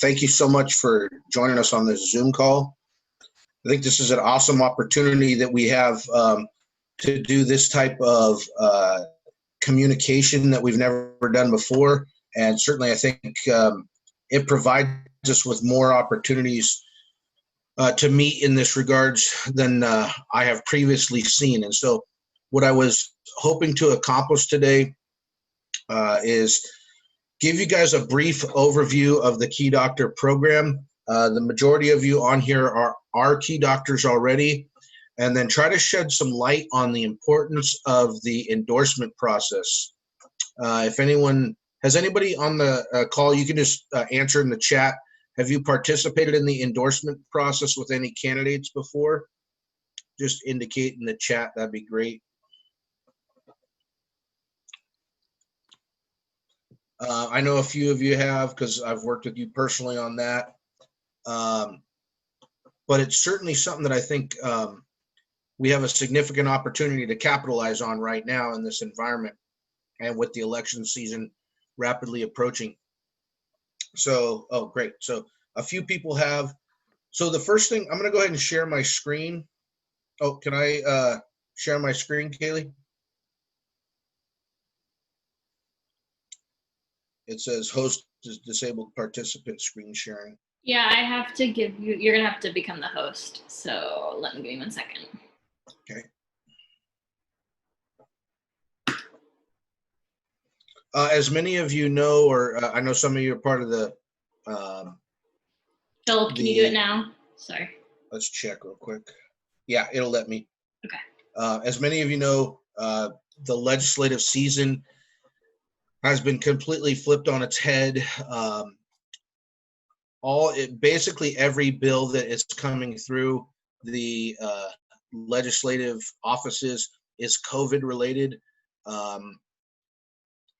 Thank you so much for joining us on this Zoom call. I think this is an awesome opportunity that we have to do this type of communication that we've never done before. And certainly I think it provides us with more opportunities to meet in this regards than I have previously seen. And so what I was hoping to accomplish today is give you guys a brief overview of the Key Doctor program. The majority of you on here are Key Doctors already, and then try to shed some light on the importance of the endorsement process. If anyone, has anybody on the call, you can just answer in the chat. Have you participated in the endorsement process with any candidates before? Just indicate in the chat, that'd be great. I know a few of you have, because I've worked with you personally on that. But it's certainly something that I think we have a significant opportunity to capitalize on right now in this environment and with the election season rapidly approaching. So, oh, great. So a few people have. So the first thing, I'm going to go ahead and share my screen. Oh, can I share my screen, Kaylee? It says host is disabled participant screen sharing. Yeah, I have to give you, you're going to have to become the host. So let me give you 1 second. Okay. As many of you know, or I know some of you are part of the. Philip, can you do it now? Sorry. Let's check real quick. Yeah, it'll let me. Okay. As many of you know, the legislative season has been completely flipped on its head. Basically every bill that is coming through the legislative offices is COVID related.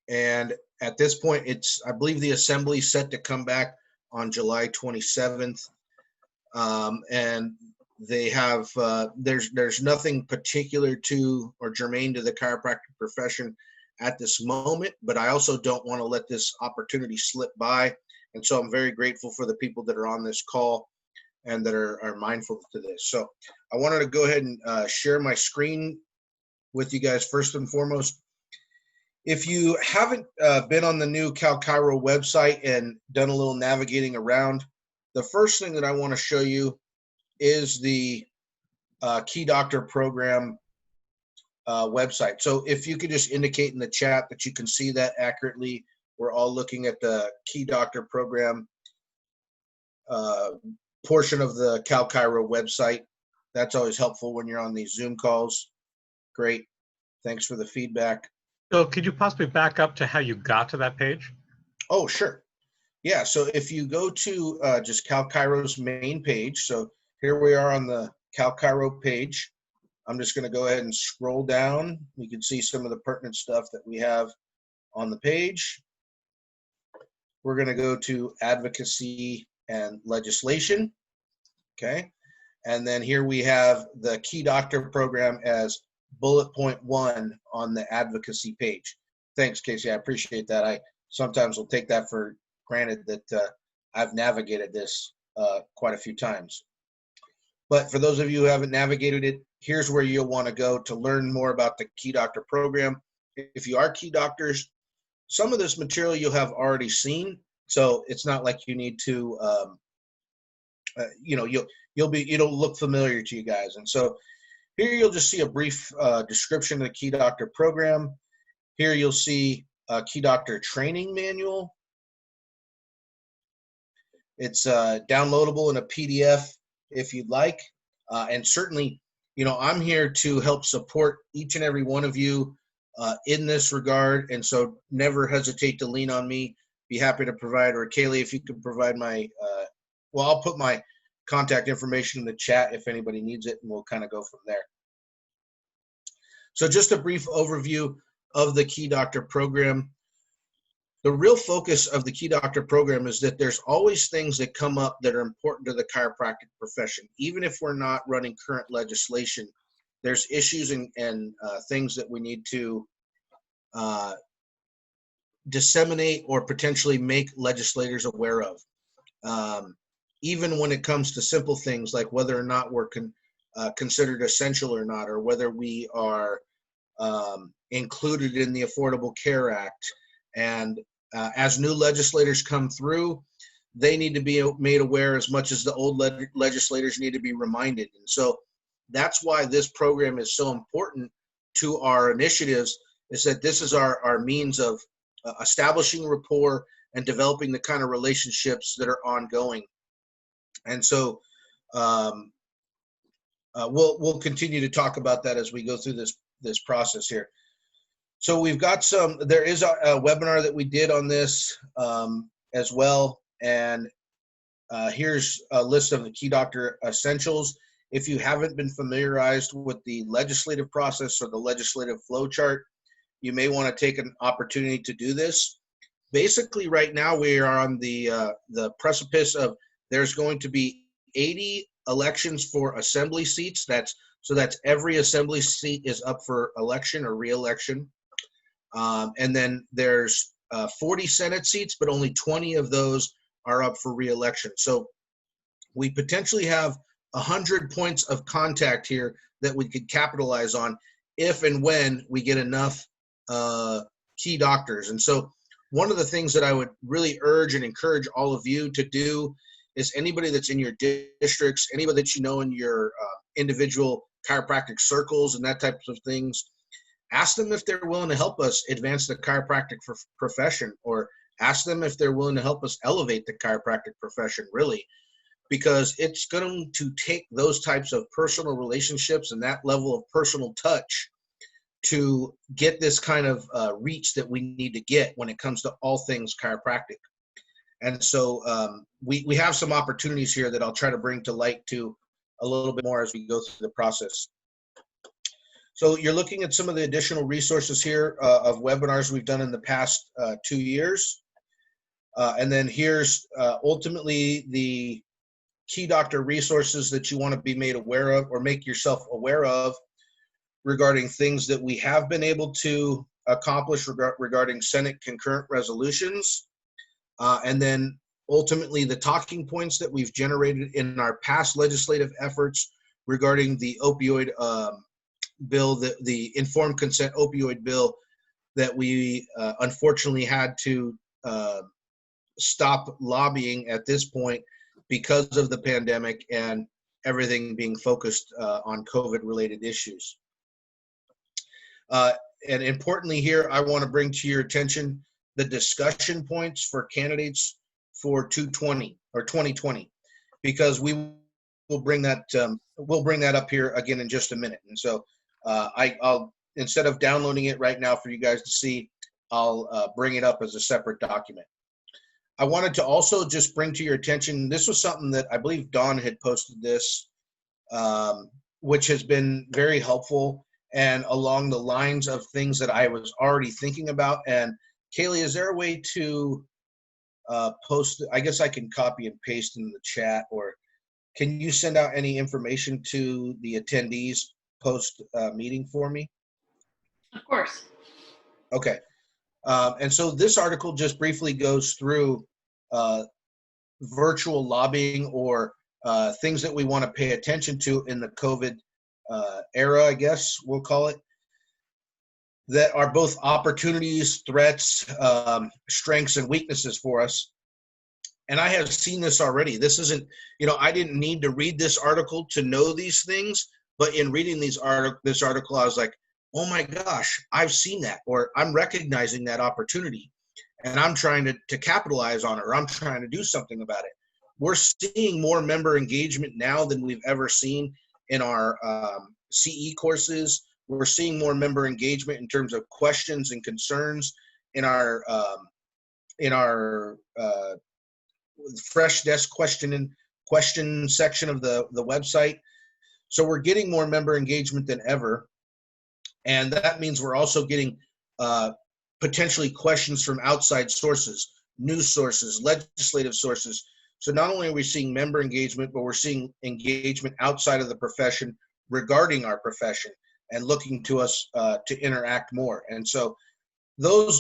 And at this point, I believe the assembly is set to come back on July 27th. And they have, there's nothing particular to or germane to the chiropractic profession at this moment, but I also don't want to let this opportunity slip by. And so I'm very grateful for the people that are on this call and that are mindful to this. So I wanted to go ahead and share my screen with you guys first and foremost. If you haven't been on the new CalChiro website and done a little navigating around, the first thing that I want to show you is the Key Doctor program website. So if you could just indicate in the chat that you can see that accurately. We're all looking at the Key Doctor program portion of the CalChiro website. That's always helpful when you're on these Zoom calls. Great. Thanks for the feedback. So could you possibly back up to how you got to that page? Oh, sure. Yeah, so if you go to just CalChiro's main page, so here we are on the CalChiro page. I'm just going to go ahead and scroll down. You can see some of the pertinent stuff that we have on the page. We're going to go to advocacy and legislation. Okay. And then here we have the Key Doctor program as bullet point 1 on the advocacy page. Thanks, Casey. I appreciate that. I sometimes will take that for granted that I've navigated this quite a few times. But for those of you who haven't navigated it, here's where you'll want to go to learn more about the Key Doctor program. If you are Key Doctors, some of this material you'll have already seen, so it's not like you need to, it'll look familiar to you guys. And so here you'll just see a brief description of the Key Doctor program. Here you'll see a Key Doctor training manual. It's downloadable in a PDF if you'd like. And certainly, I'm here to help support each and every one of you in this regard. And so never hesitate to lean on me. Be happy to provide, or Kaylee, if you could provide my, I'll put my contact information in the chat if anybody needs it, and we'll kind of go from there. So just a brief overview of the Key Doctor program. The real focus of the Key Doctor program is that there's always things that come up that are important to the chiropractic profession. Even if we're not running current legislation, there's issues and things that we need to disseminate or potentially make legislators aware of. even when it comes to simple things like whether or not we're considered essential or not, or whether we are included in the Affordable Care Act. And as new legislators come through, they need to be made aware as much as the old legislators need to be reminded. And so that's why this program is so important to our initiatives, is that this is our means of establishing rapport and developing the kind of relationships that are ongoing. And so we'll continue to talk about that as we go through this process here. So we've got there is a webinar that we did on this as well. And here's a list of the key doctor essentials. If you haven't been familiarized with the legislative process or the legislative flow chart, you may want to take an opportunity to do this. Basically, right now we are on the precipice of there's going to be 80 elections for assembly seats. That's every assembly seat is up for election or re-election. And then there's 40 Senate seats, but only 20 of those are up for re-election. So we potentially have 100 points of contact here that we could capitalize on if and when we get enough key doctors. And so one of the things that I would really urge and encourage all of you to do is anybody that's in your districts, anybody that you know in your individual chiropractic circles and that type of things, ask them if they're willing to help us advance the chiropractic profession, or ask them if they're willing to help us elevate the chiropractic profession, really, because it's going to take those types of personal relationships and that level of personal touch to get this kind of reach that we need to get when it comes to all things chiropractic. And so we have some opportunities here that I'll try to bring to light to a little bit more as we go through the process. So you're looking at some of the additional resources here of webinars we've done in the past 2 years. And then here's ultimately the key doctor resources that you want to be made aware of or make yourself aware of regarding things that we have been able to accomplish regarding Senate concurrent resolutions. And then ultimately the talking points that we've generated in our past legislative efforts regarding the opioid bill, the informed consent opioid bill that we unfortunately had to stop lobbying at this point because of the pandemic and everything being focused on COVID-related issues. And importantly here, I want to bring to your attention the discussion points for candidates for 2020, because we will bring that up here again in just a minute. And so I'll, instead of downloading it right now for you guys to see, I'll bring it up as a separate document. I wanted to also just bring to your attention, this was something that I believe Dawn had posted this, which has been very helpful and along the lines of things that I was already thinking about. And Kaylee, is there a way to post? I guess I can copy and paste in the chat, or can you send out any information to the attendees post meeting for me? Of course. Okay. And so this article just briefly goes through virtual lobbying, or things that we want to pay attention to in the COVID era, I guess we'll call it, that are both opportunities, threats, strengths, and weaknesses for us. And I have seen this already. This isn't, I didn't need to read this article to know these things, but in reading this article, I was like, oh my gosh, I've seen that, or I'm recognizing that opportunity, and I'm trying to capitalize on it, or I'm trying to do something about it. We're seeing more member engagement now than we've ever seen in our CE courses. We're seeing more member engagement in terms of questions and concerns in our fresh desk question section of the website. So we're getting more member engagement than ever. And that means we're also getting potentially questions from outside sources, news sources, legislative sources. So not only are we seeing member engagement, but we're seeing engagement outside of the profession regarding our profession and looking to us to interact more. And so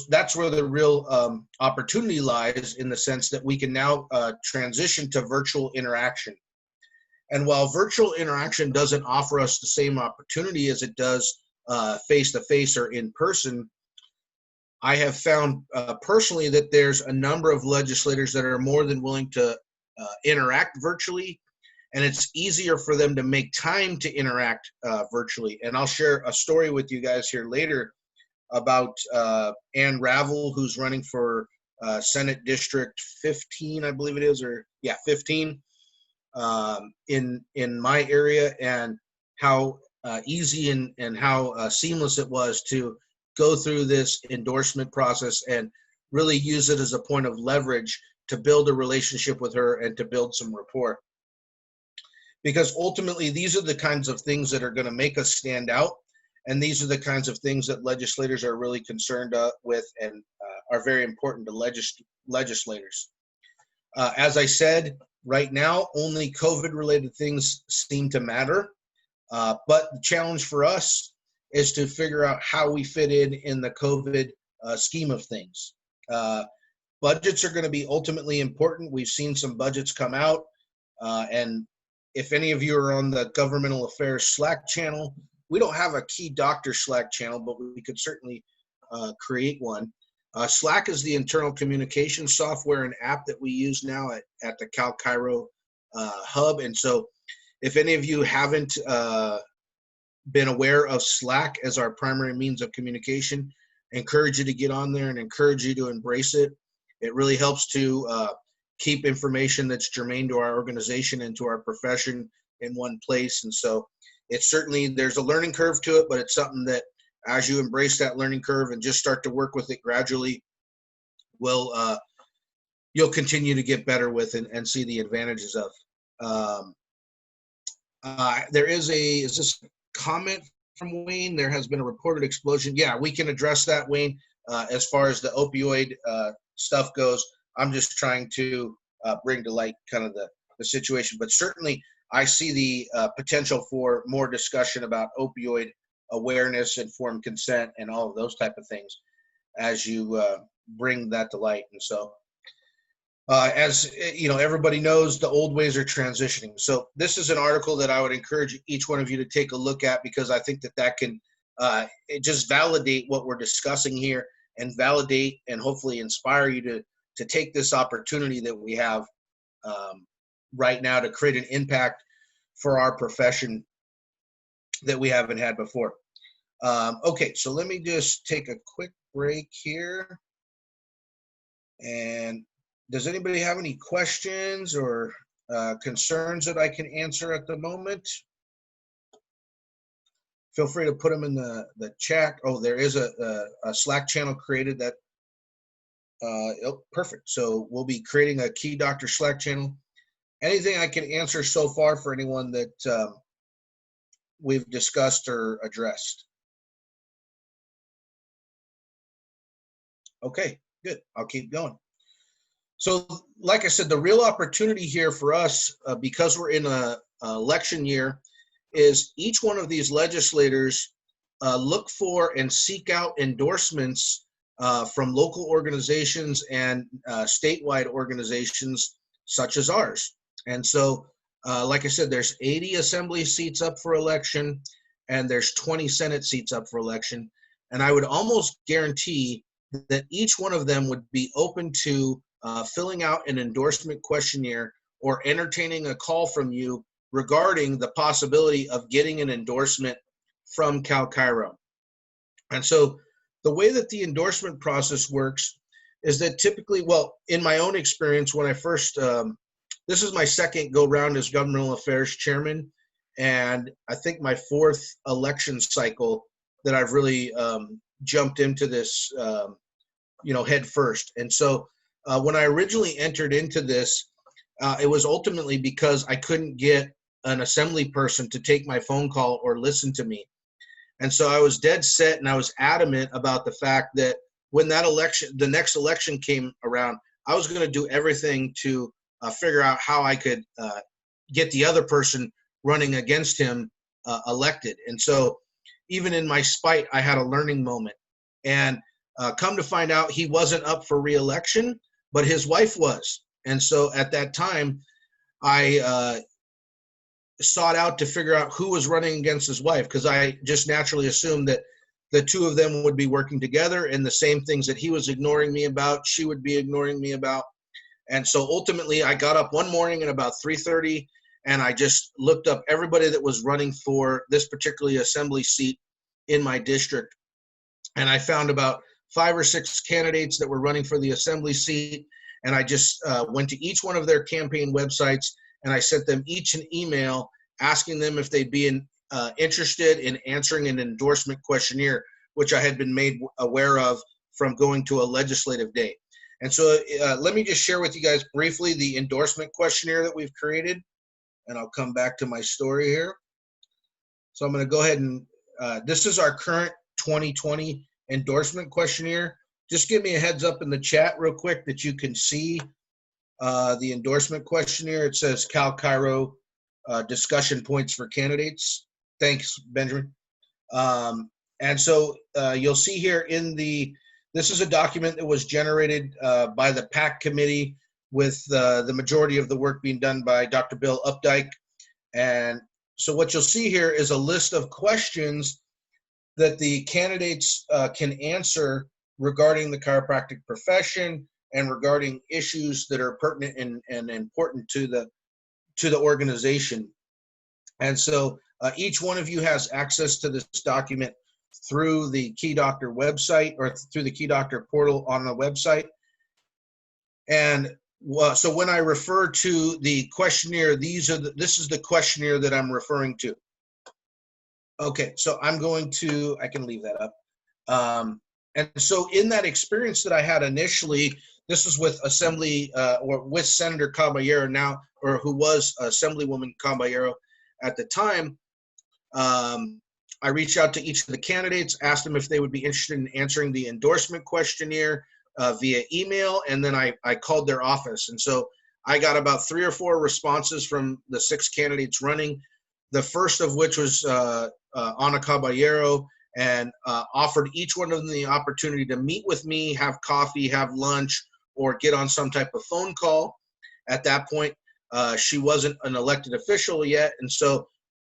that's where the real opportunity lies, in the sense that we can now transition to virtual interaction. And while virtual interaction doesn't offer us the same opportunity as it does face-to-face or in person, I have found personally that there's a number of legislators that are more than willing to interact virtually, and it's easier for them to make time to interact virtually. And I'll share a story with you guys here later about Ann Ravel, who's running for Senate District 15, I believe it is, or yeah, 15 in my area, and how easy and how seamless it was to go through this endorsement process and really use it as a point of leverage to build a relationship with her and to build some rapport. Because ultimately, these are the kinds of things that are going to make us stand out. And these are the kinds of things that legislators are really concerned with and are very important to legislators. As I said, right now, only COVID-related things seem to matter. But the challenge for us is to figure out how we fit in the COVID scheme of things. Budgets are going to be ultimately important. We've seen some budgets come out. And if any of you are on the Governmental Affairs Slack channel, we don't have a key doctor Slack channel, but we could certainly create one. Slack is the internal communication software and app that we use now at the Cal Chiro hub. And so if any of you haven't been aware of Slack as our primary means of communication, I encourage you to get on there and encourage you to embrace it. It really helps to keep information that's germane to our organization and to our profession in one place. And so it's certainly, there's a learning curve to it, but it's something that as you embrace that learning curve and just start to work with it gradually, you'll continue to get better with and see the advantages of. There is this comment from Wayne? There has been a reported explosion. Yeah, we can address that, Wayne. As far as the opioid stuff goes, I'm just trying to bring to light kind of the situation. But certainly, I see the potential for more discussion about opioid awareness, informed consent, and all of those type of things as you bring that to light. And so, as you know, everybody knows the old ways are transitioning. So this is an article that I would encourage each one of you to take a look at, because I think that can just validate what we're discussing here and validate and hopefully inspire you to take this opportunity that we have right now to create an impact for our profession that we haven't had before. Okay, so let me just take a quick break here. And does anybody have any questions or concerns that I can answer at the moment? Feel free to put them in the chat. Oh, there is a Slack channel created that. Oh, perfect. So we'll be creating a Key Doctor Slack channel. Anything I can answer so far for anyone that we've discussed or addressed? Okay, good. I'll keep going. So like I said, the real opportunity here for us, because we're in an election year, is each one of these legislators look for and seek out endorsements from local organizations and statewide organizations such as ours. And so, like I said, there's 80 assembly seats up for election, and there's 20 Senate seats up for election. And I would almost guarantee that each one of them would be open to filling out an endorsement questionnaire or entertaining a call from you regarding the possibility of getting an endorsement from Cal Chiro. And so the way that the endorsement process works is that typically, well, in my own experience, when I first, this is my second go round as governmental affairs chairman, and I think my fourth election cycle that I've really jumped into this, head first. And so when I originally entered into this, it was ultimately because I couldn't get an assembly person to take my phone call or listen to me. And so I was dead set and I was adamant about the fact that when that election, the next election came around, I was going to do everything to figure out how I could get the other person running against him elected. And so even in my spite, I had a learning moment. And Come to find out, he wasn't up for re-election, but his wife was. And so at that time, I sought out to figure out who was running against his wife, because I just naturally assumed that the two of them would be working together, and the same things that he was ignoring me about, she would be ignoring me about. And so ultimately, I got up one morning at about 3:30, and I just looked up everybody that was running for this particular assembly seat in my district. And I found about 5 or 6 candidates that were running for the assembly seat. And I just went to each one of their campaign websites, and I sent them each an email asking them if they'd be interested in answering an endorsement questionnaire, which I had been made aware of from going to a legislative day. And so let me just share with you guys briefly the endorsement questionnaire that we've created, and I'll come back to my story here. So I'm going to go ahead and this is our current 2020 endorsement questionnaire. Just give me a heads up in the chat real quick that you can see the endorsement questionnaire. It says Cal Chiro discussion points for candidates. Thanks, Benjamin. And so you'll see here this is a document that was generated by the Pac Committee, with the majority of the work being done by Dr. Bill Updike. And so what you'll see here is a list of questions that the candidates can answer regarding the chiropractic profession and regarding issues that are pertinent and important to the organization. And so each one of you has access to this document through the Key Doctor website, or through the Key Doctor portal on the website. And so when I refer to the questionnaire, this is the questionnaire that I'm referring to. Okay, so I can leave that up. And so in that experience that I had initially, this is with or with Senator Caballero now, or who was Assemblywoman Caballero at the time. I reached out to each of the candidates, asked them if they would be interested in answering the endorsement questionnaire via email, and then I called their office. And so I got about 3 or 4 responses from the 6 candidates running, the first of which was Ana Caballero, and offered each one of them the opportunity to meet with me, have coffee, have lunch, or get on some type of phone call. At that point, she wasn't an elected official yet, and so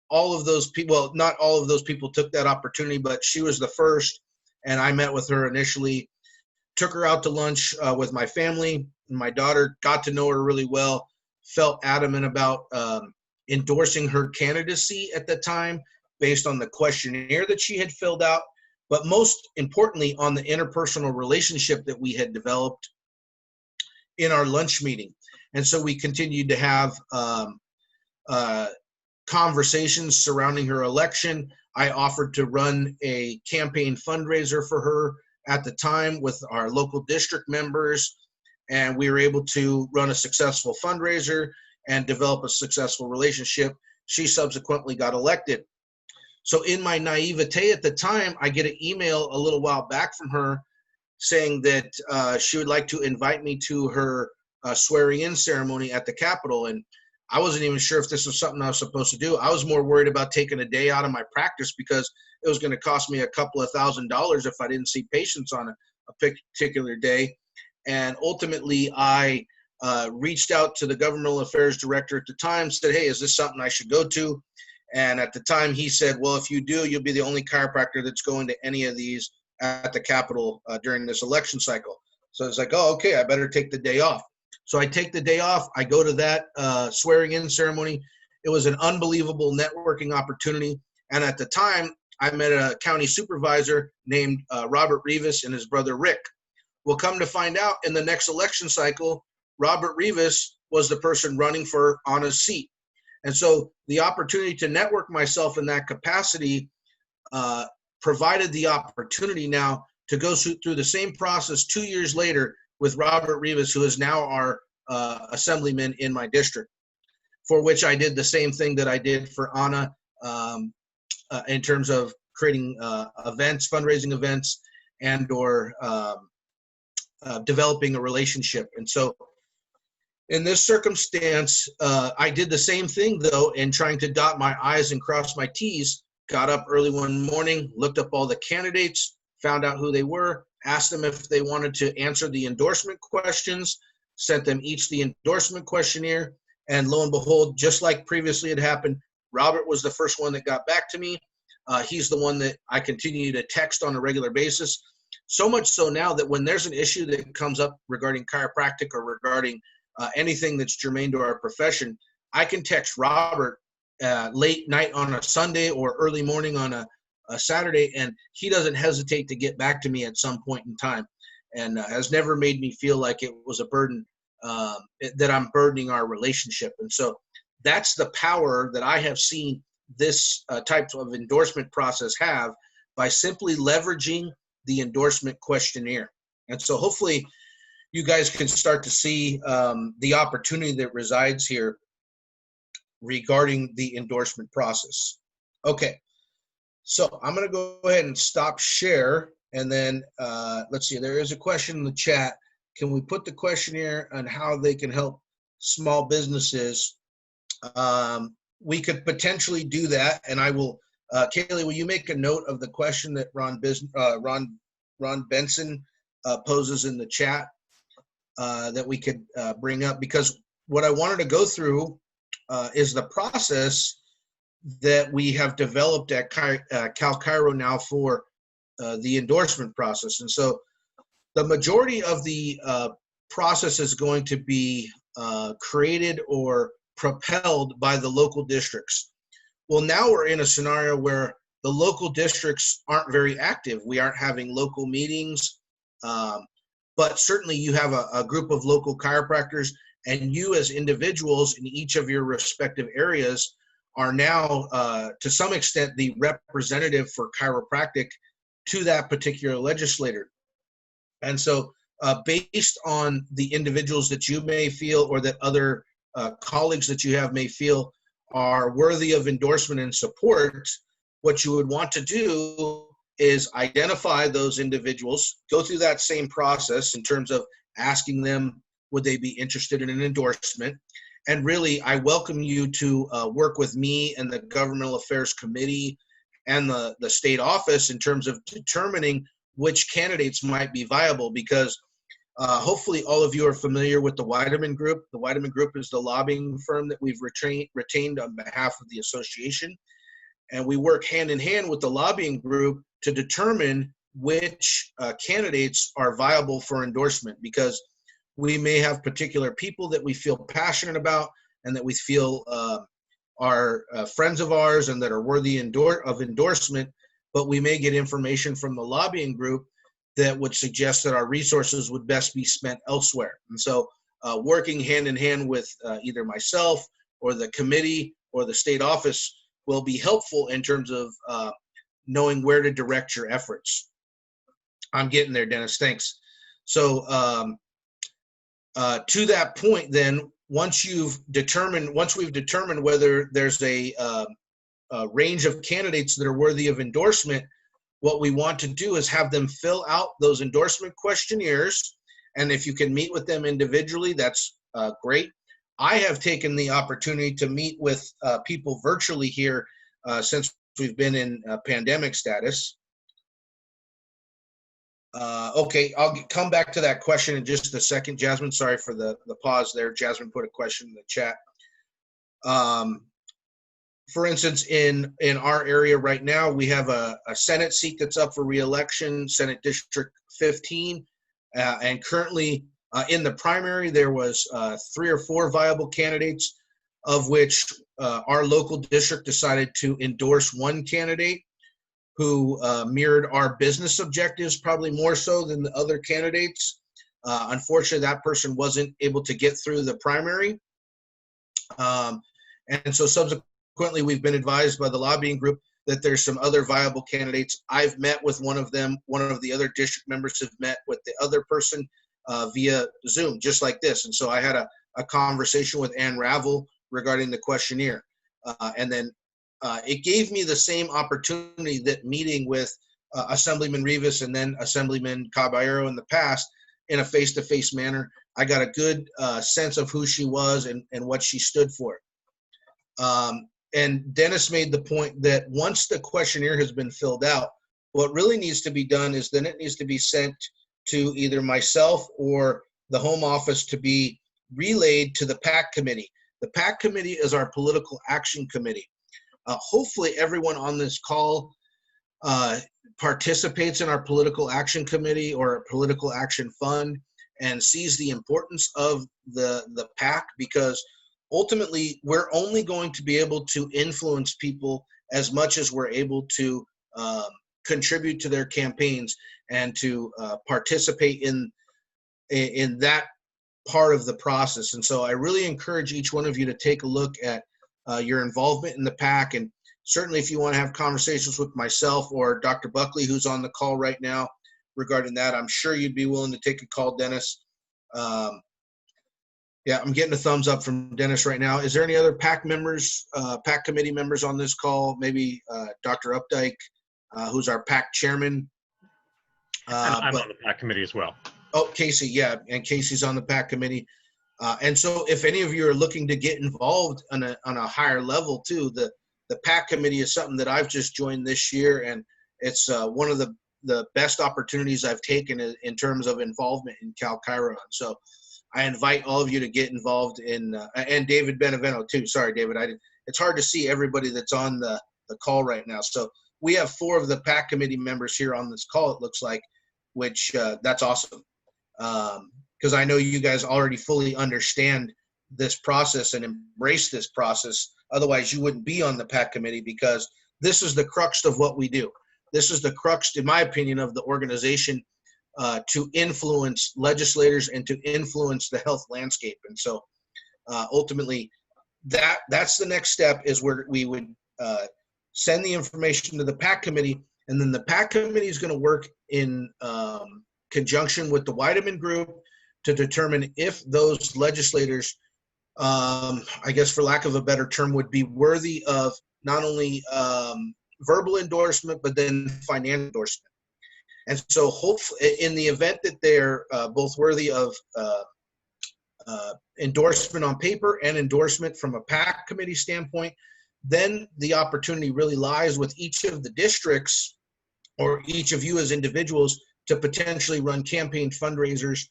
all of those people, well, not all of those people took that opportunity, but she was the first, and I met with her initially, took her out to lunch with my family and my daughter, got to know her really well, felt adamant about endorsing her candidacy at the time based on the questionnaire that she had filled out, but most importantly on the interpersonal relationship that we had developed in our lunch meeting. And so we continued to have conversations surrounding her election. I offered to run a campaign fundraiser for her at the time with our local district members, and we were able to run a successful fundraiser and develop a successful relationship. She subsequently got elected. So in my naivete at the time, I get an email a little while back from her saying that she would like to invite me to her swearing-in ceremony at the Capitol. And I wasn't even sure if this was something I was supposed to do. I was more worried about taking a day out of my practice because it was going to cost me a couple of $1,000s if I didn't see patients on a particular day. And ultimately, I reached out to the governmental affairs director at the time, said, hey, is this something I should go to? And at the time, he said, well, if you do, you'll be the only chiropractor that's going to any of these at the Capitol during this election cycle. So it's like, oh, okay, I better take the day off. So I take the day off. I go to that swearing-in ceremony. It was an unbelievable networking opportunity. And at the time, I met a county supervisor named Robert Rivas and his brother Rick. Well, come to find out, in the next election cycle, Robert Rivas was the person running for Ana's seat. And so the opportunity to network myself in that capacity provided the opportunity now to go through the same process 2 years later with Robert Rivas, who is now our assemblyman in my district, for which I did the same thing that I did for Ana in terms of creating events, fundraising events, and or developing a relationship. And so in this circumstance, I did the same thing, though, in trying to dot my I's and cross my T's. Got up early one morning, looked up all the candidates, found out who they were, asked them if they wanted to answer the endorsement questions, sent them each the endorsement questionnaire, and lo and behold, just like previously had happened, Robert was the first one that got back to me. He's the one that I continue to text on a regular basis. So much so now that when there's an issue that comes up regarding chiropractic or regarding anything that's germane to our profession, I can text Robert late night on a Sunday or early morning on a Saturday, and he doesn't hesitate to get back to me at some point in time, and has never made me feel like it was a burden, that I'm burdening our relationship. And so that's the power that I have seen this type of endorsement process have by simply leveraging the endorsement questionnaire. And so hopefully you guys can start to see the opportunity that resides here regarding the endorsement process. Okay, so I'm going to go ahead and stop share, and then let's see, there is a question in the chat. Can we put the questionnaire on how they can help small businesses? We could potentially do that, and I will, Kaylee, will you make a note of the question that Ron Benson poses in the chat that we could bring up? Because what I wanted to go through is the process that we have developed at Cal Chiro now for the endorsement process. And so the majority of the process is going to be created or propelled by the local districts. Well, now we're in a scenario where the local districts aren't very active. We aren't having local meetings, but certainly you have a group of local chiropractors, and you as individuals in each of your respective areas are now, to some extent, the representative for chiropractic to that particular legislator. And so based on the individuals that you may feel, or that other colleagues that you have may feel are worthy of endorsement and support, what you would want to do is identify those individuals, go through that same process in terms of asking them, would they be interested in an endorsement? And really, I welcome you to work with me and the Governmental Affairs Committee and the state office in terms of determining which candidates might be viable, because hopefully all of you are familiar with the Weideman Group. The Weideman Group is the lobbying firm that we've retained on behalf of the association. And we work hand in hand with the lobbying group to determine which candidates are viable for endorsement, because we may have particular people that we feel passionate about and that we feel are friends of ours and that are worthy of endorsement, but we may get information from the lobbying group that would suggest that our resources would best be spent elsewhere. And so working hand in hand with either myself or the committee or the state office will be helpful in terms of knowing where to direct your efforts. I'm getting there, Dennis, thanks. So to that point then, once we've determined whether there's a range of candidates that are worthy of endorsement, what we want to do is have them fill out those endorsement questionnaires. And if you can meet with them individually, that's great. I have taken the opportunity to meet with people virtually here since we've been in pandemic status. Okay, I'll come back to that question in just a second, Jasmine. Sorry for the pause there. Jasmine put a question in the chat. For instance, in our area right now, we have a Senate seat that's up for re-election, Senate District 15, and currently in the primary, there was 3 or 4 viable candidates, of which our local district decided to endorse one candidate who mirrored our business objectives, probably more so than the other candidates. Unfortunately, that person wasn't able to get through the primary. And so subsequently, we've been advised by the lobbying group that there's some other viable candidates. I've met with one of them. One of the other district members have met with the other person via Zoom, just like this. And so I had a conversation with Ann Ravel regarding the questionnaire. And then it gave me the same opportunity that meeting with Assemblyman Rivas and then Assemblyman Caballero in the past in a face-to-face manner. I got a good sense of who she was and what she stood for. And Dennis made the point that once the questionnaire has been filled out, What really needs to be done is then it needs to be sent to either myself or the home office to be relayed to the Pac Committee. The Pac Committee is our political action committee. Hopefully everyone on this call participates in our political action committee or political action fund and sees the importance of the PAC, because ultimately we're only going to be able to influence people as much as we're able to contribute to their campaigns and to participate in that part of the process. And so I really encourage each one of you to take a look at your involvement in the PAC. And certainly if you want to have conversations with myself or Dr. Buckley, who's on the call right now regarding that, I'm sure you'd be willing to take a call, Dennis. Yeah, I'm getting a thumbs up from Dennis right now. Is there any other PAC members, PAC committee members on this call? Maybe Dr. Updike, who's our PAC chairman. And I'm on the PAC committee as well. Oh, Casey, yeah, and Casey's on the PAC committee. And so if any of you are looking to get involved on a higher level too, the PAC committee is something that I've just joined this year, and it's one of the best opportunities I've taken in terms of involvement in Cal Chiro. And so I invite all of you to get involved in, and David Benevento too. Sorry, David, it's hard to see everybody that's on the call right now. So we have 4 of the PAC committee members here on this call, it looks like, which that's awesome. Because I know you guys already fully understand this process and embrace this process. Otherwise, you wouldn't be on the PAC committee, because this is the crux of what we do. This is the crux, in my opinion, of the organization to influence legislators and to influence the health landscape. And so ultimately, that's the next step, is where we would send the information to the PAC committee, and then the PAC committee is going to work in conjunction with the Weideman Group to determine if those legislators, I guess for lack of a better term, would be worthy of not only verbal endorsement, but then financial endorsement. And so hopefully in the event that they're both worthy of endorsement on paper and endorsement from a PAC committee standpoint, then the opportunity really lies with each of the districts or each of you as individuals to potentially run campaign fundraisers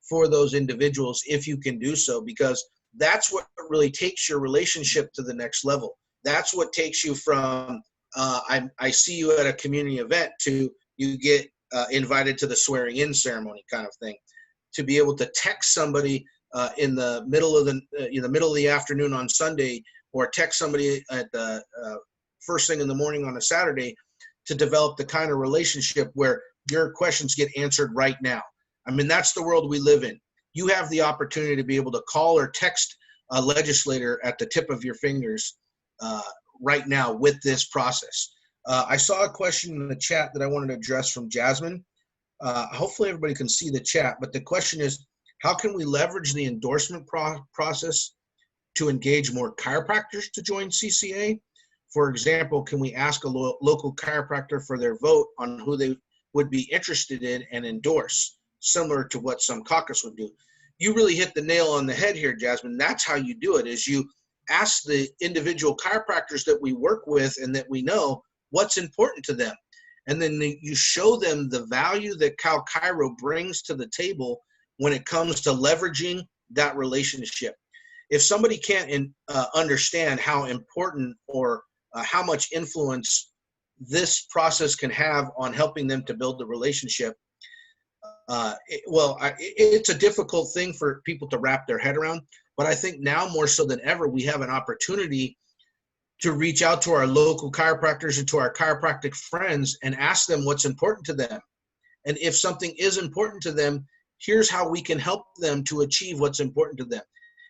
for those individuals, if you can do so, because that's what really takes your relationship to the next level. That's what takes you from I see you at a community event to you get invited to the swearing in ceremony kind of thing, to be able to text somebody in the middle of the afternoon on Sunday, or text somebody at the first thing in the morning on a Saturday, to develop the kind of relationship where your questions get answered right now. I mean, that's the world we live in. You have the opportunity to be able to call or text a legislator at the tip of your fingers right now with this process. I saw a question in the chat that I wanted to address from Jasmine. Hopefully everybody can see the chat, but the question is, how can we leverage the endorsement process to engage more chiropractors to join CCA? For example, can we ask a local chiropractor for their vote on who they would be interested in and endorse, similar to what some caucus would do? You really hit the nail on the head here, Jasmine. That's how you do it, is you ask the individual chiropractors that we work with and that we know what's important to them. And then you show them the value that Cal Chiro brings to the table when it comes to leveraging that relationship. If somebody can't understand how important or how much influence this process can have on helping them to build the relationship, it's a difficult thing for people to wrap their head around. But I think now more so than ever, we have an opportunity to reach out to our local chiropractors and to our chiropractic friends and ask them what's important to them. And if something is important to them, here's how we can help them to achieve what's important to them.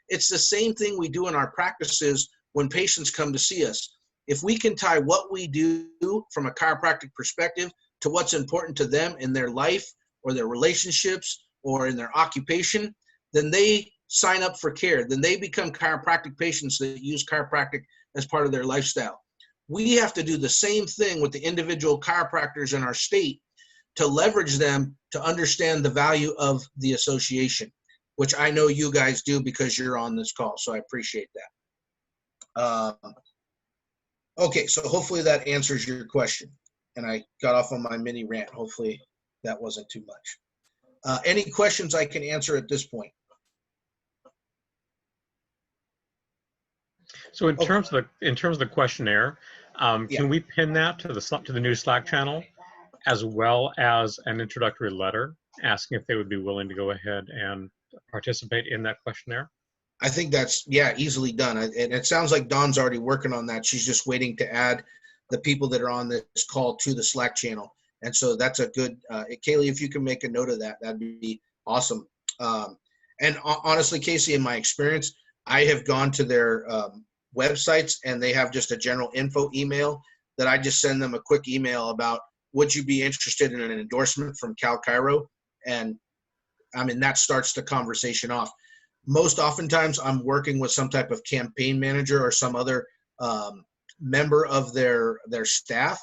It's the same thing we do in our practices when patients come to see us. If we can tie what we do from a chiropractic perspective to what's important to them in their life or their relationships or in their occupation, then they sign up for care. Then they become chiropractic patients that use chiropractic as part of their lifestyle. We have to do the same thing with the individual chiropractors in our state to leverage them to understand the value of the association, which I know you guys do because you're on this call. So I appreciate that. Okay, so hopefully that answers your question. and I got off on my mini rant. Hopefully that wasn't too much. Any questions I can answer at this point? So in terms of the questionnaire, Yeah. can we pin that to the new Slack channel, as well as an introductory letter asking if they would be willing to go ahead and participate in that questionnaire? I think that's, yeah, easily done. And it sounds like Dawn's already working on that. She's just waiting to add the people that are on this call to the Slack channel. And so that's a good, Kaylee, if you can make a note of that, that'd be awesome. And honestly, Casey, in my experience, I have gone to their websites and they have just a general info email that I just send them a quick email about, would you be interested in an endorsement from Cal Chiro? And I mean, that starts the conversation off. Most oftentimes I'm working with some type of campaign manager or some other member of their staff.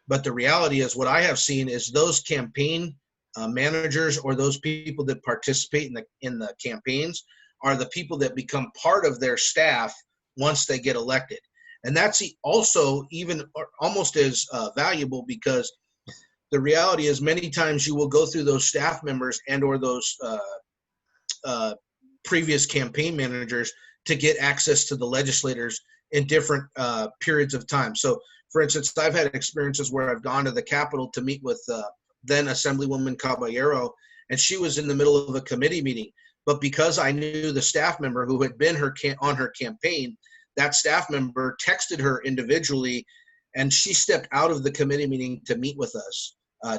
But the reality is what I have seen is those campaign managers or those people that participate in the campaigns are the people that become part of their staff once they get elected. And that's also even almost as valuable, because the reality is many times you will go through those staff members and or those previous campaign managers to get access to the legislators in different periods of time. So, for instance, I've had experiences where I've gone to the Capitol to meet with then Assemblywoman Caballero, and she was in the middle of a committee meeting. But because I knew the staff member who had been on her campaign, that staff member texted her individually, and she stepped out of the committee meeting to meet with us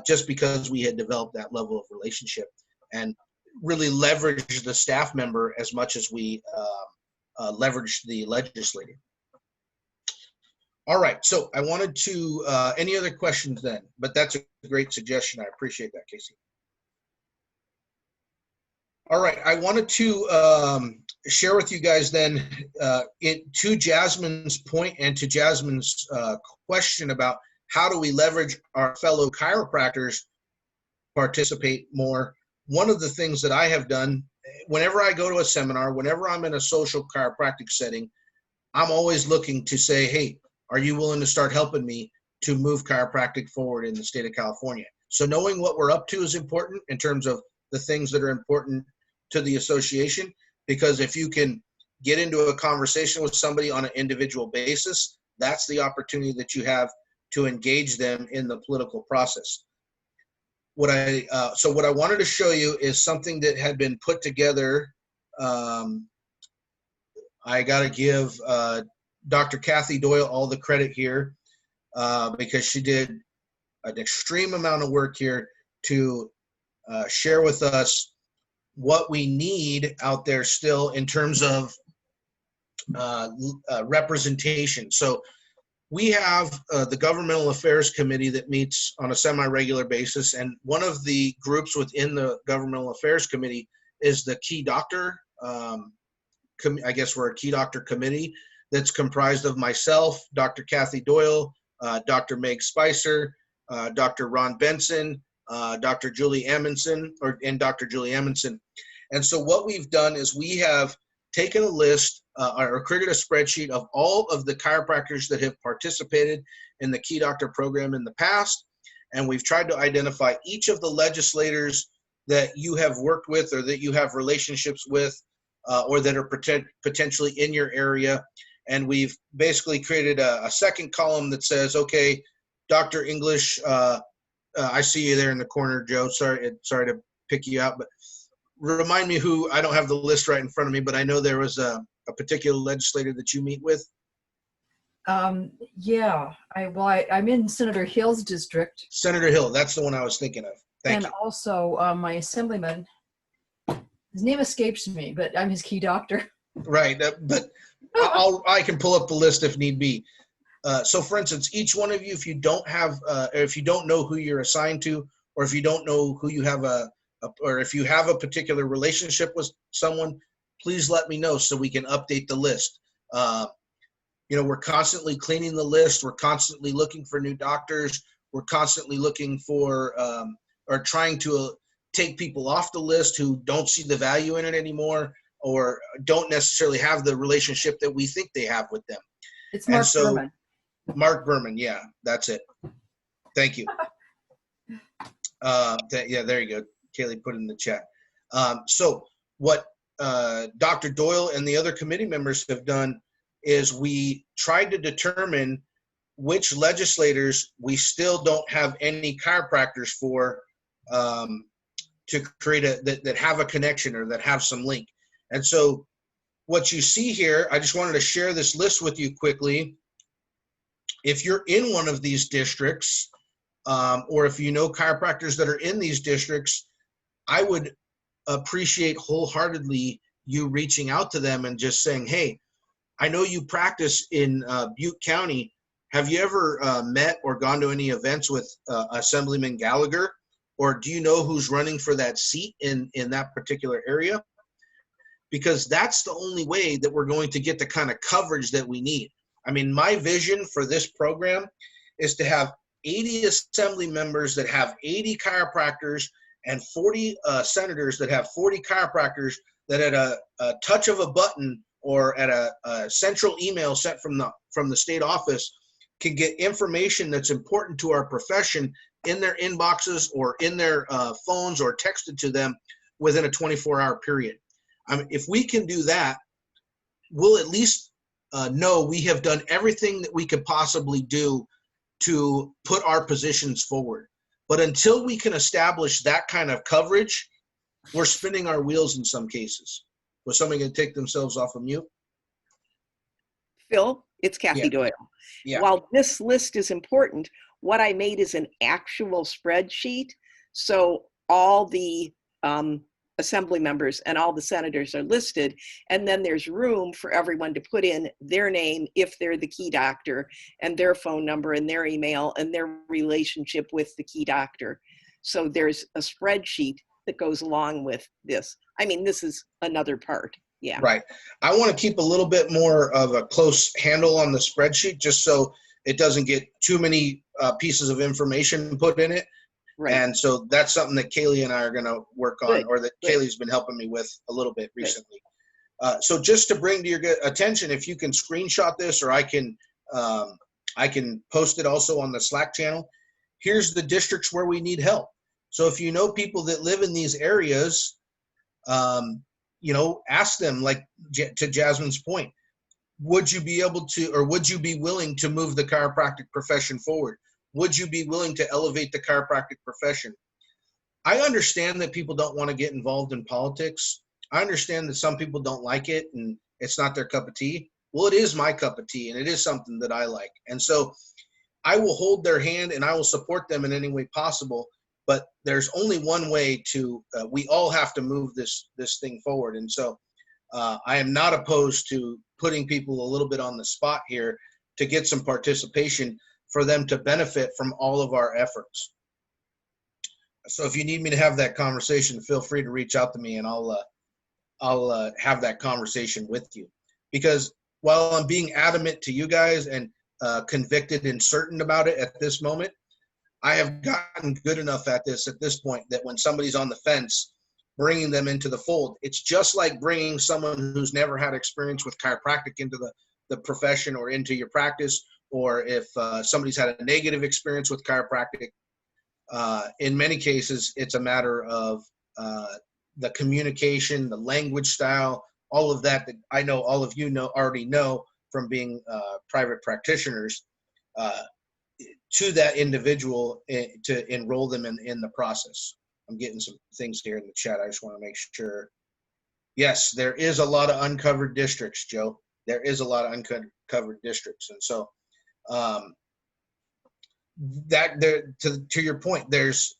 just because we had developed that level of relationship and really leveraged the staff member as much as we leveraged the legislator. All right, so I wanted to, any other questions then? But that's a great suggestion. I appreciate that, Casey. All right, I wanted to share with you guys then, to Jasmine's point and to Jasmine's question about how do we leverage our fellow chiropractors participate more. One of the things that I have done, whenever I go to a seminar, whenever I'm in a social chiropractic setting, I'm always looking to say, hey, are you willing to start helping me to move chiropractic forward in the state of California? So knowing what we're up to is important in terms of the things that are important to the association, because if you can get into a conversation with somebody on an individual basis, that's the opportunity that you have to engage them in the political process. So what I wanted to show you is something that had been put together. I got to give Dr. Kathy Doyle all the credit here because she did an extreme amount of work here to share with us what we need out there still in terms of representation. So we have the Governmental Affairs Committee that meets on a semi-regular basis, and one of the groups within the Governmental Affairs Committee is the Key Doctor. I guess we're a Key Doctor Committee that's comprised of myself, Dr. Kathy Doyle, Dr. Meg Spicer, Dr. Ron Benson, Dr. Julie Amundson, and Dr. Julie Amundson. And so what we've done is we have taken a list or created a spreadsheet of all of the chiropractors that have participated in the Key Doctor program in the past. And we've tried to identify each of the legislators that you have worked with or that you have relationships with or that are potentially in your area. And we've basically created a second column that says, okay, Dr. English, I see you there in the corner, Joe. Sorry to pick you out, but remind me who. I don't have the list right in front of me, but I know there was a particular legislator that you meet with. Yeah, I'm in Senator Hill's district. Senator Hill, that's the one I was thinking of. Thank you. And also my assemblyman, his name escapes me, but I'm his Key Doctor. Right, but I can pull up the list if need be. So for instance, each one of you, if you don't know who you're assigned to, or if you don't know who you have or if you have a particular relationship with someone, please let me know so we can update the list. We're constantly cleaning the list. We're constantly looking for new doctors. We're constantly looking for or trying to take people off the list who don't see the value in it anymore or don't necessarily have the relationship that we think they have with them. It's Mark Berman. Mark Berman, yeah, that's it. Thank you. Yeah, there you go. Kaylee put it in the chat. So what Dr. Doyle and the other committee members have done is we tried to determine which legislators we still don't have any chiropractors for, to create that have a connection or that have some link. And so what you see here, I just wanted to share this list with you quickly. If you're in one of these districts, or if you know chiropractors that are in these districts, I would appreciate wholeheartedly you reaching out to them and just saying, hey, I know you practice in Butte County. Have you ever met or gone to any events with Assemblyman Gallagher? Or do you know who's running for that seat in that particular area? Because that's the only way that we're going to get the kind of coverage that we need. I mean, my vision for this program is to have 80 assembly members that have 80 chiropractors and 40 senators that have 40 chiropractors that at a touch of a button or at a central email sent from the state office can get information that's important to our profession in their inboxes or in their phones or texted to them within a 24-hour period. I mean, if we can do that, we'll at least know we have done everything that we could possibly do to put our positions forward. But until we can establish that kind of coverage, we're spinning our wheels in some cases. Was somebody going to take themselves off of mute? Phil, it's Kathy Yeah. Doyle. Yeah. While this list is important, what I made is an actual spreadsheet. So all the assembly members and all the senators are listed, and then there's room for everyone to put in their name if they're the key doctor, and their phone number and their email and their relationship with the key doctor. So there's a spreadsheet that goes along with this. I mean, this is another part. Yeah. Right. I want to keep a little bit more of a close handle on the spreadsheet just so it doesn't get too many pieces of information put in it. Right. And so that's something that Kaylee and I are going to work on, Good. or that Good. Kaylee's been helping me with a little bit recently. So just to bring to your attention, if you can screenshot this, or I can post it also on the Slack channel. Here's the districts where we need help. So if you know people that live in these areas, you know, ask them, like to Jasmine's point, would you be able to, or would you be willing to move the chiropractic profession forward? Would you be willing to elevate the chiropractic profession? I understand that people don't want to get involved in politics. I understand that some people don't like it and it's not their cup of tea. Well, it is my cup of tea, and it is something that I like. And so I will hold their hand and I will support them in any way possible. But there's only one way to, we all have to move this thing forward. And so I am not opposed to putting people a little bit on the spot here to get some participation for them to benefit from all of our efforts. So if you need me to have that conversation, feel free to reach out to me and I'll have that conversation with you. Because while I'm being adamant to you guys and convicted and certain about it at this moment, I have gotten good enough at this point that when somebody's on the fence, bringing them into the fold, it's just like bringing someone who's never had experience with chiropractic into the profession or into your practice, or if somebody's had a negative experience with chiropractic. In many cases, it's a matter of the communication, the language style, all of that I know all of you already know from being private practitioners, to that individual to enroll them in the process. I'm getting some things here in the chat. I just want to make sure. Yes, there is a lot of uncovered districts, Joe. There is a lot of uncovered districts. And so that there, to your point, there's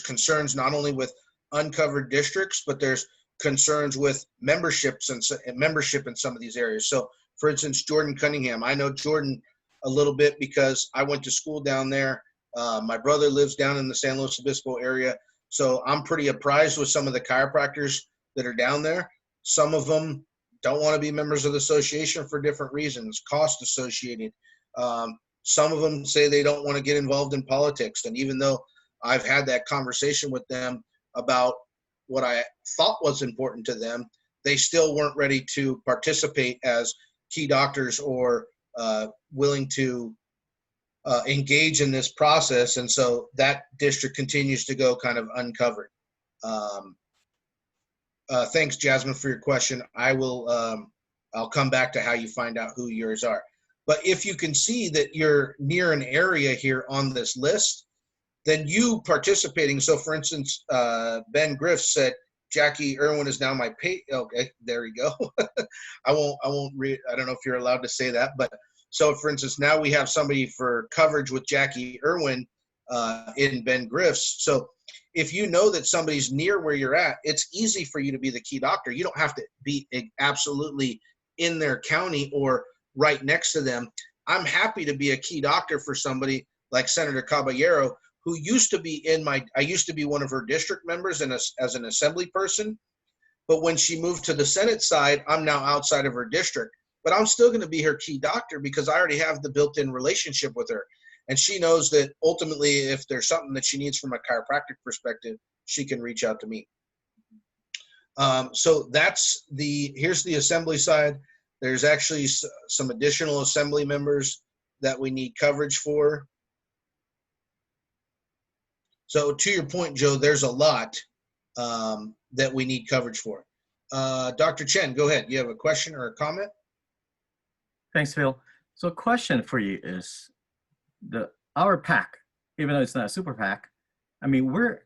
concerns not only with uncovered districts, but there's concerns with memberships and membership in some of these areas. So for instance, Jordan Cunningham, I know Jordan a little bit because I went to school down there. My brother lives down in the San Luis Obispo area. So I'm pretty apprised with some of the chiropractors that are down there. Some of them don't want to be members of the association for different reasons, cost associated. Some of them say they don't want to get involved in politics. And even though I've had that conversation with them about what I thought was important to them, they still weren't ready to participate as key doctors or willing to engage in this process. And so that district continues to go kind of uncovered. Thanks, Jasmine, for your question. I'll come back to how you find out who yours are. But if you can see that you're near an area here on this list, then you participating. So for instance, Ben Griff said, Jackie Irwin is now my pay. Okay, there you go. I won't read. I don't know if you're allowed to say that, but so for instance, now we have somebody for coverage with Jackie Irwin in Ben Griff's. So if you know that somebody's near where you're at, it's easy for you to be the key doctor. You don't have to be absolutely in their county or right next to them. I'm happy to be a key doctor for somebody like Senator Caballero, who used to be I used to be one of her district members as an assembly person. But when she moved to the Senate side, I'm now outside of her district. But I'm still going to be her key doctor because I already have the built-in relationship with her. And she knows that ultimately, if there's something that she needs from a chiropractic perspective, she can reach out to me. So here's the assembly side. There's actually some additional assembly members that we need coverage for. So to your point, Joe, there's a lot that we need coverage for. Dr. Chen, go ahead. You have a question or a comment? Thanks, Phil. So a question for you is, our PAC, even though it's not a super PAC, I mean, we're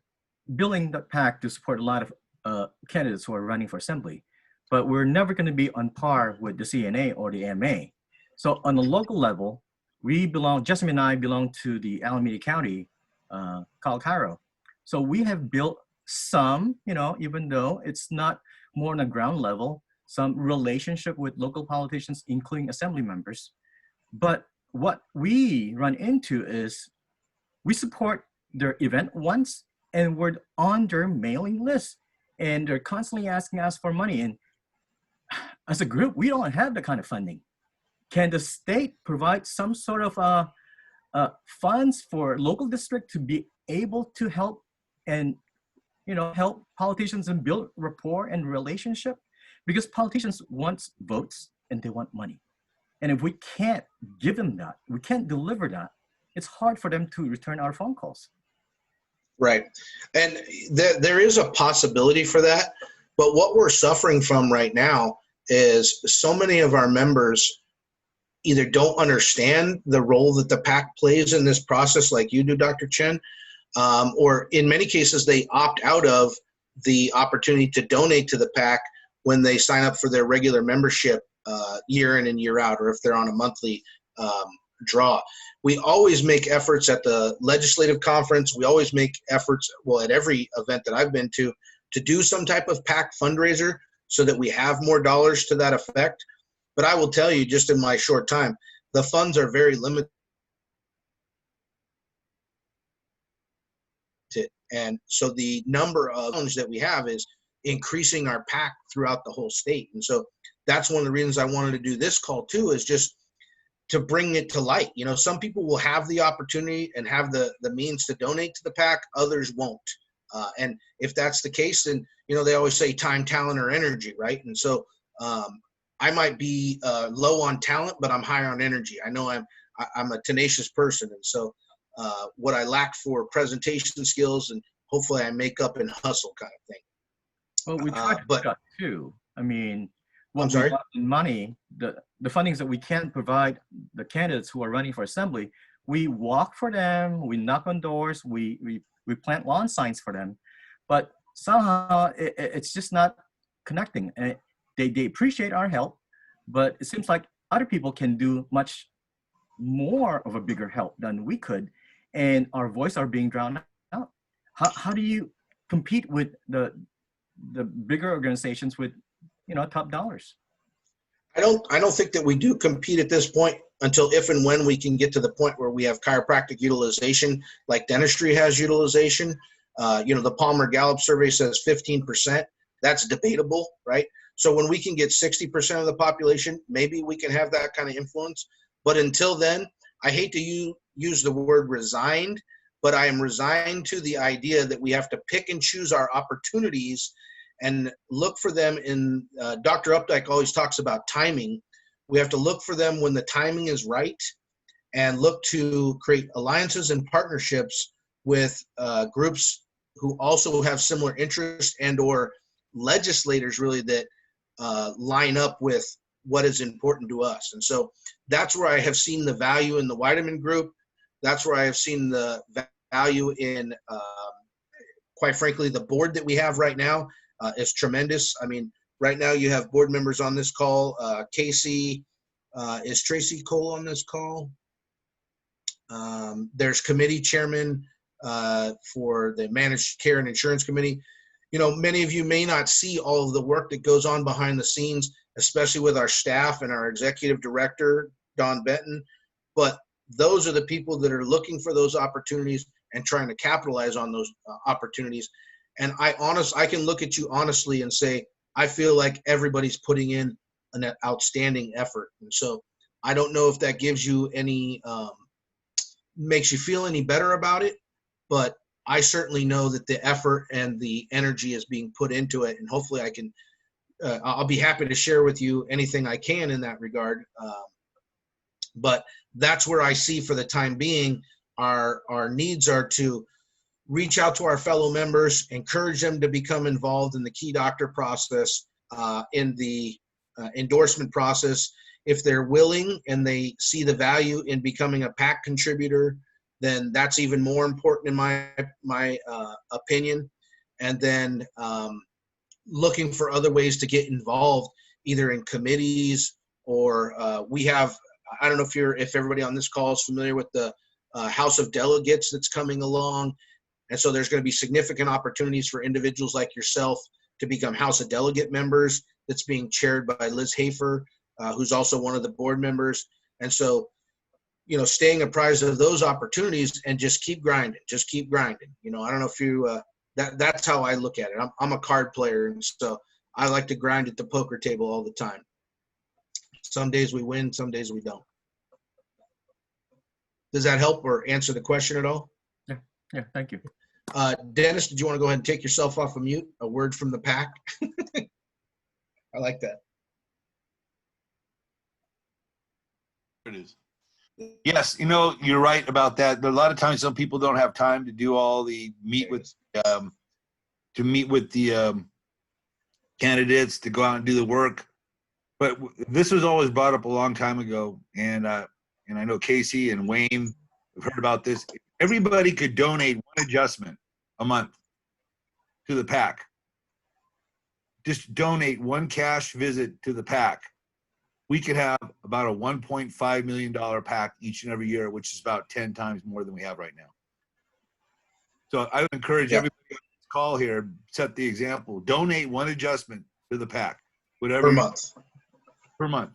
building the PAC to support a lot of candidates who are running for assembly, but we're never going to be on par with the CNA or the MA. So on the local level, Jessamine and I belong to the Alameda County, Cairo. So we have built some, even though it's not more on the ground level, some relationship with local politicians, including assembly members. But what we run into is we support their event once and we're on their mailing list and they're constantly asking us for money. And as a group, we don't have that kind of funding. Can the state provide some sort of funds for local district to be able to help and help politicians and build rapport and relationship? Because politicians want votes and they want money. And if we can't give them that, we can't deliver that, it's hard for them to return our phone calls. Right. And there is a possibility for that. But what we're suffering from right now is so many of our members either don't understand the role that the PAC plays in this process like you do, Dr. Chen, or in many cases, they opt out of the opportunity to donate to the PAC when they sign up for their regular membership year in and year out, or if they're on a monthly draw. We always make efforts at the legislative conference. We always make efforts, well, at every event that I've been to do some type of PAC fundraiser so that we have more dollars to that effect. But I will tell you, just in my short time, the funds are very limited. And so the number of funds that we have is increasing our PAC throughout the whole state. And so that's one of the reasons I wanted to do this call too, is just to bring it to light. Some people will have the opportunity and have the means to donate to the PAC, others won't. And if that's the case, then, they always say time, talent, or energy, right? And so I might be low on talent, but I'm high on energy. I know I'm a tenacious person. And so what I lack for presentation skills, and hopefully I make up in hustle kind of thing. Well, we try to do that too. I mean, I'm sorry? Money, the fundings that we can provide the candidates who are running for assembly, we walk for them, we knock on doors, we plant lawn signs for them, but somehow it's just not connecting. And they appreciate our help, but it seems like other people can do much more of a bigger help than we could, and our voice are being drowned out. How do you compete with the bigger organizations with top dollars? I don't think that we do compete at this point until if and when we can get to the point where we have chiropractic utilization like dentistry has utilization. The Palmer Gallup survey says 15%. That's debatable, right? So when we can get 60% of the population, maybe we can have that kind of influence. But until then, I hate to use the word resigned, but I am resigned to the idea that we have to pick and choose our opportunities and look for them in, Dr. Updike always talks about timing. We have to look for them when the timing is right. and look to create alliances and partnerships with groups who also have similar interests and or legislators really that line up with what is important to us. And so that's where I have seen the value in the Weideman Group. That's where I have seen the value in, quite frankly, the board that we have right now is tremendous. I mean, right now you have board members on this call. Casey, is Tracy Cole on this call? There's committee chairman for the Managed Care and Insurance Committee. You know, many of you may not see all of the work that goes on behind the scenes, especially with our staff and our executive director, Don Benton. But those are the people that are looking for those opportunities and trying to capitalize on those opportunities. And I can look at you honestly and say, I feel like everybody's putting in an outstanding effort. And so I don't know if that gives you any, makes you feel any better about it, but I certainly know that the effort and the energy is being put into it. And hopefully I can, I'll be happy to share with you anything I can in that regard. But that's where I see for the time being, our needs are to reach out to our fellow members, encourage them to become involved in the key doctor process, in the endorsement process. If they're willing and they see the value in becoming a PAC contributor, then that's even more important in my opinion. And then looking for other ways to get involved, either in committees or we have, I don't know if everybody on this call is familiar with the House of Delegates that's coming along. And so there's going to be significant opportunities for individuals like yourself to become House of Delegate members. That's being chaired by Liz Hafer, who's also one of the board members. And so, you know, staying apprised of those opportunities and just keep grinding, You know, I don't know if you, that's how I look at it. I'm a card player. And so I like to grind at the poker table all the time. Some days we win, some days we don't. Does that help or answer the question at all? Yeah, thank you. Dennis, did you want to go ahead and take yourself off of mute? A word from the PAC. I like that. It is. Yes, you know, you're right about that. But a lot of times, some people don't have time to do all the meet with the candidates, to go out and do the work. But this was always brought up a long time ago, and I know Casey and Wayne have heard about this. Everybody could donate one adjustment a month to the PAC. Just donate one cash visit to the PAC. We could have about a $1.5 million PAC each and every year, which is about 10 times more than we have right now. So I would encourage everybody on this call here, set the example. Donate one adjustment to the PAC. Whatever Per month. Per month.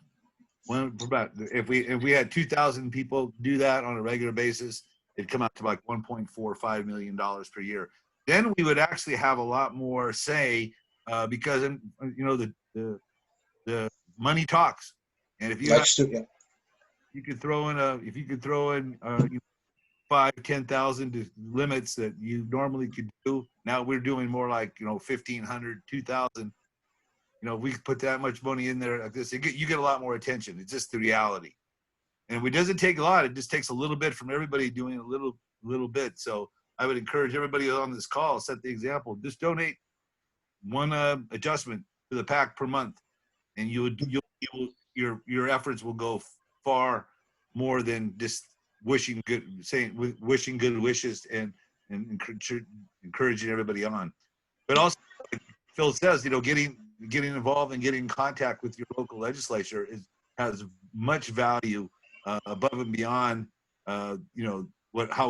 One per month. If we had 2,000 people do that on a regular basis, it'd come out to like $1.45 million per year. Then we would actually have a lot more say, because you know the money talks. And if you you could throw in 5,000-10,000 limits that you normally could do. Now we're doing more like 1,500, 2,000. If we put that much money in there like this, you get a lot more attention. It's just the reality. And it doesn't take a lot. It just takes a little bit from everybody doing a little bit. So I would encourage everybody on this call, set the example. Just donate one adjustment to the PAC per month, and your efforts will go far more than just wishing good wishes and encouraging everybody on. But also, like Phil says, getting involved and getting in contact with your local legislature has much value above and beyond how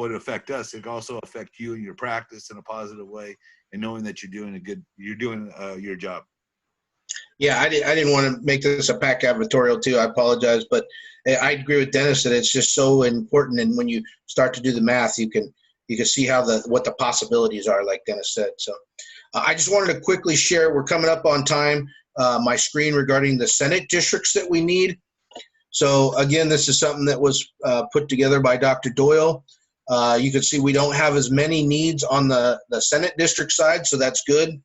it affect us. It can also affect you and your practice in a positive way, and knowing that you're doing your job. Yeah, I didn't want to make this a PAC advertorial too. I apologize, but I agree with Dennis that it's just so important. And when you start to do the math, you can see what the possibilities are, like Dennis said. So I just wanted to quickly share. We're coming up on time. My screen regarding the Senate districts that we need. So again, this is something that was put together by Dr. Doyle. You can see we don't have as many needs on the Senate district side, so that's good.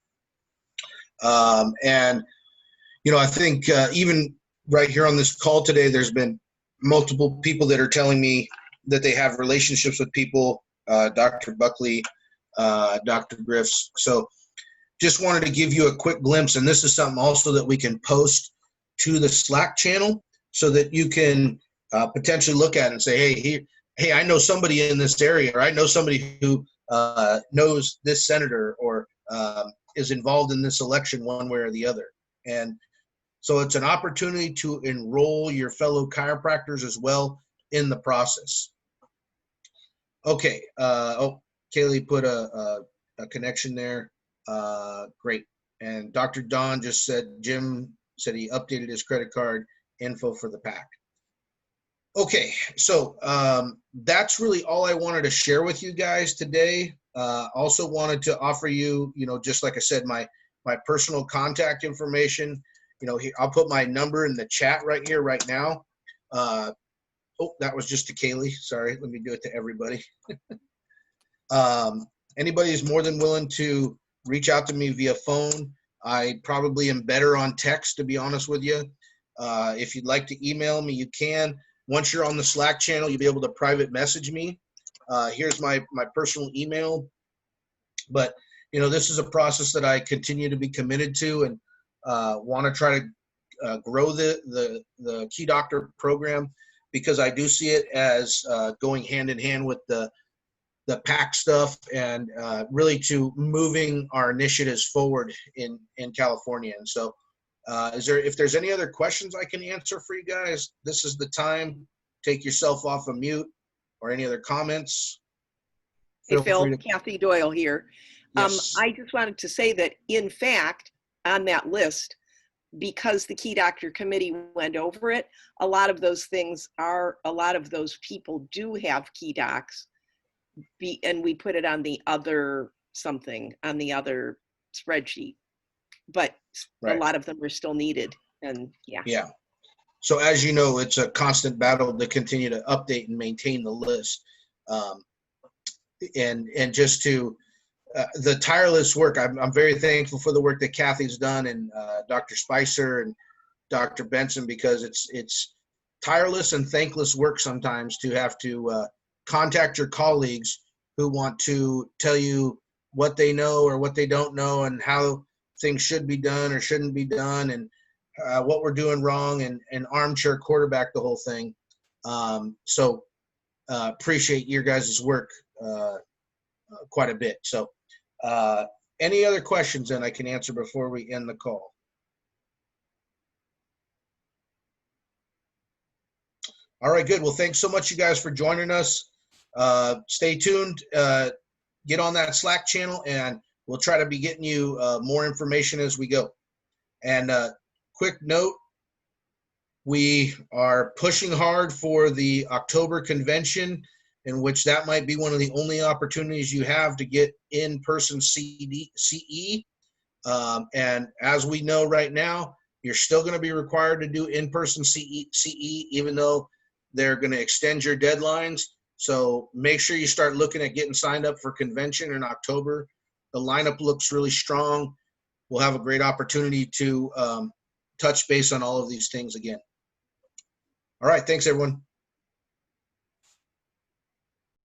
And I think even right here on this call today, there's been multiple people that are telling me that they have relationships with people, Dr. Buckley, Dr. Griff's. So just wanted to give you a quick glimpse, and this is something also that we can post to the Slack channel so that you can potentially look at it and say, hey, I know somebody in this area, or I know somebody who knows this senator, or is involved in this election one way or the other. And so it's an opportunity to enroll your fellow chiropractors as well in the process. Okay. Kaylee put a connection there. Great. And Dr. Don just said, Jim said he updated his credit card info for the PAC. Okay, so that's really all I wanted to share with you guys today. Also wanted to offer you, just like I said, my personal contact information. I'll put my number in the chat right here, right now. That was just to Kaylee. Sorry, let me do it to everybody. Anybody is more than willing to reach out to me via phone. I probably am better on text, to be honest with you. If you'd like to email me, you can. Once you're on the Slack channel, you'll be able to private message me. Here's my personal email. But, this is a process that I continue to be committed to, and want to try to grow the Key Doctor program, because I do see it as going hand in hand with the PAC stuff, and really to moving our initiatives forward in California. And so if there's any other questions I can answer for you guys, this is the time. Take yourself off of mute, or any other comments. Hey, Phil, Kathy Doyle here. Yes. I just wanted to say that, in fact, on that list, because the Key Doctor Committee went over it, a lot of those people do have Key Docs, and we put it on the other spreadsheet. But Right. A lot of them are still needed, and yeah. Yeah. So as you know, it's a constant battle to continue to update and maintain the list, and just to the tireless work. I'm very thankful for the work that Kathy's done, and Dr. Spicer and Dr. Benson, because it's tireless and thankless work sometimes to have to contact your colleagues who want to tell you what they know or what they don't know, and how things should be done or shouldn't be done, and what we're doing wrong, and armchair quarterback the whole thing. So appreciate your guys' work quite a bit. So any other questions then I can answer before we end the call? All right, good. Well, thanks so much, you guys, for joining us. Stay tuned. Get on that Slack channel, and we'll try to be getting you more information as we go. And quick note, we are pushing hard for the October convention, in which that might be one of the only opportunities you have to get in-person CE. And as we know right now, you're still going to be required to do in-person CE, even though they're going to extend your deadlines. So make sure you start looking at getting signed up for convention in October. The lineup looks really strong. We'll have a great opportunity to touch base on all of these things again. All right. Thanks, everyone.